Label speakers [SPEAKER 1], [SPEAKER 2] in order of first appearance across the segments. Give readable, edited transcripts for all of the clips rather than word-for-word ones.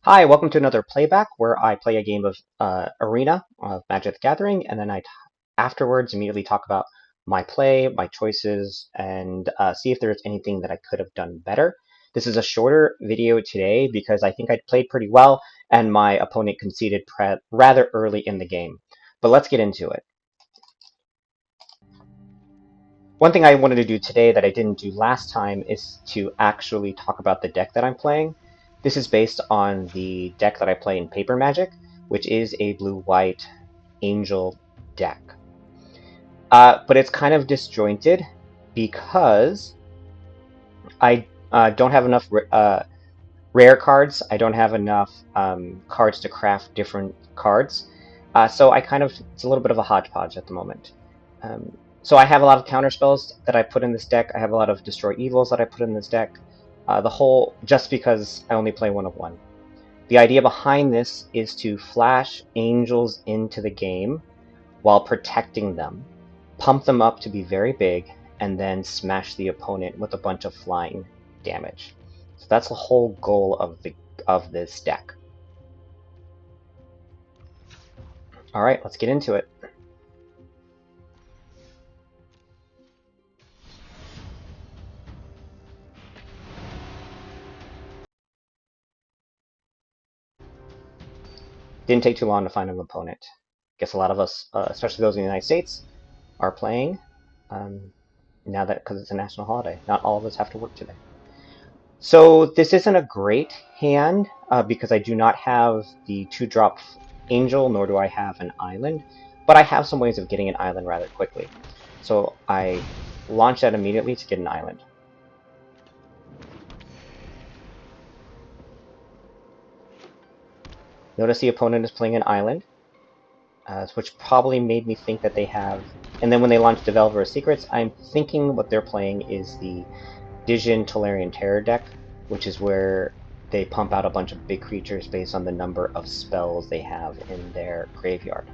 [SPEAKER 1] Hi, welcome to another Playback where I play a game of Arena of Magic the Gathering, and then afterwards immediately talk about my play, my choices, and see if there's anything that I could have done better. This is a shorter video today because I think I played pretty well and my opponent conceded rather early in the game. But let's get into it. One thing I wanted to do today that I didn't do last time is to actually talk about the deck that I'm playing. This is based on the deck that I play in Paper Magic, which is a blue-white angel deck. But it's kind of disjointed because I don't have enough rare cards. I don't have enough cards to craft different cards. So it's a little bit of a hodgepodge at the moment. So I have a lot of counter spells that I put in this deck. I have a lot of destroy evils that I put in this deck. Just because I only play one of one. The idea behind this is to flash angels into the game while protecting them, pump them up to be very big, and then smash the opponent with a bunch of flying damage. So that's the whole goal of this deck. All right, let's get into it. Didn't take too long to find an opponent. Guess a lot of us, especially those in the United States, are playing now that because it's a national holiday. Not all of us have to work today. So this isn't a great hand because I do not have the 2-drop angel, nor do I have an island, but I have some ways of getting an island rather quickly. So I launch that immediately to get an island. Notice the opponent is playing an island, which probably made me think that they have... And then when they launch Developer of Secrets, I'm thinking what they're playing is the Dijin Tolarian Terror deck, which is where they pump out a bunch of big creatures based on the number of spells they have in their graveyard.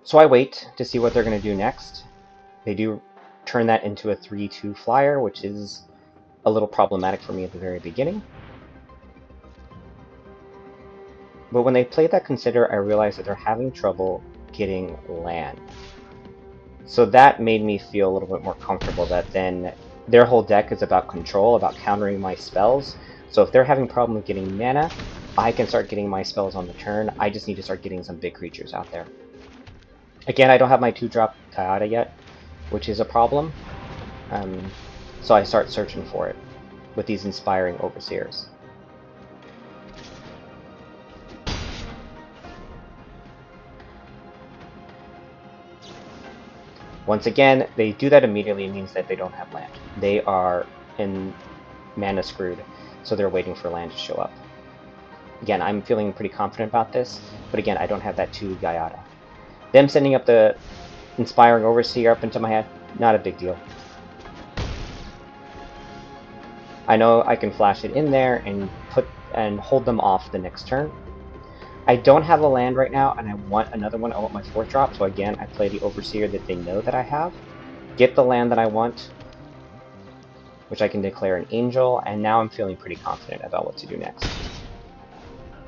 [SPEAKER 1] So I wait to see what they're going to do next. They do turn that into a 3/2 flyer, which is a little problematic for me at the very beginning. But when they play that Consider, I realized that they're having trouble getting land. So that made me feel a little bit more comfortable that then their whole deck is about control, about countering my spells. So if they're having problem with getting mana, I can start getting my spells on the turn. I just need to start getting some big creatures out there. Again, I don't have my 2-drop Kayada yet, which is a problem. So I start searching for it with these Inspiring Overseers. Once again, they do that immediately. It means that they don't have land. They are in mana screwed, so they're waiting for land to show up. Again, I'm feeling pretty confident about this, but again, I don't have that 2 Gaiata. Them sending up the Inspiring Overseer up into my head, not a big deal. I know I can flash it in there and hold them off the next turn. I don't have a land right now, and I want another one. I want my 4th drop, so again, I play the Overseer that they know that I have. Get the land that I want, which I can declare an Angel, and now I'm feeling pretty confident about what to do next.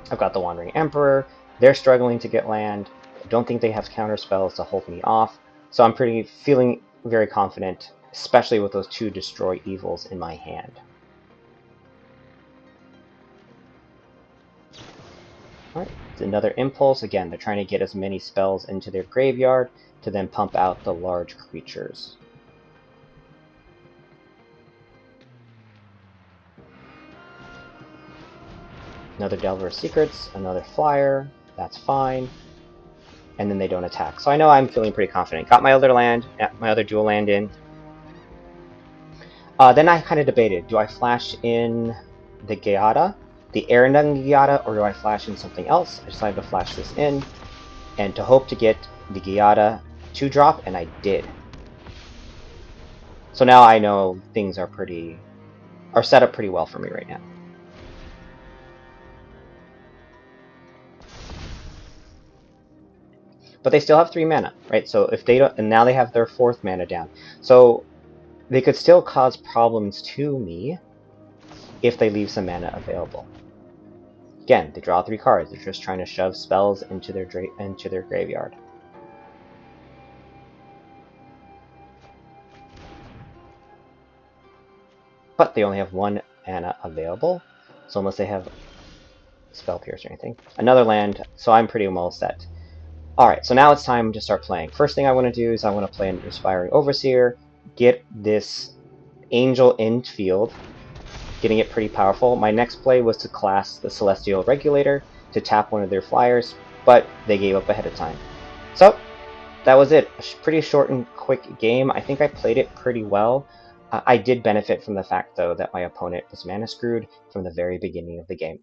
[SPEAKER 1] I've got the Wandering Emperor. They're struggling to get land. I don't think they have counter spells to hold me off, so I'm feeling very confident, especially with those 2 Destroy Evils in my hand. Alright, it's another impulse. Again, they're trying to get as many spells into their graveyard to then pump out the large creatures. Another Delver of Secrets, another flyer, that's fine. And then they don't attack. So I know I'm feeling pretty confident. Got my other land, my other dual land in. Then I kind of debated, do I flash in the Gaiata, the Erendang Gaiata, or do I flash in something else? I decided to flash this in, and to hope to get the Gaiata 2-drop, and I did. So now I know things are set up pretty well for me right now. But they still have 3 mana, right? So if they don't, and now they have their 4th mana down. So they could still cause problems to me if they leave some mana available. Again, they draw 3 cards. They're just trying to shove spells into their graveyard. But they only have 1 mana available, so unless they have Spell Pierce or anything. Another land, so I'm pretty well set. Alright, so now it's time to start playing. First thing I want to do is I want to play an Inspiring Overseer, get this Angel in field, getting it pretty powerful. My next play was to class the Celestial Regulator to tap one of their flyers, but they gave up ahead of time. So, that was it. A pretty short and quick game. I think I played it pretty well. I did benefit from the fact, though, that my opponent was mana screwed from the very beginning of the game.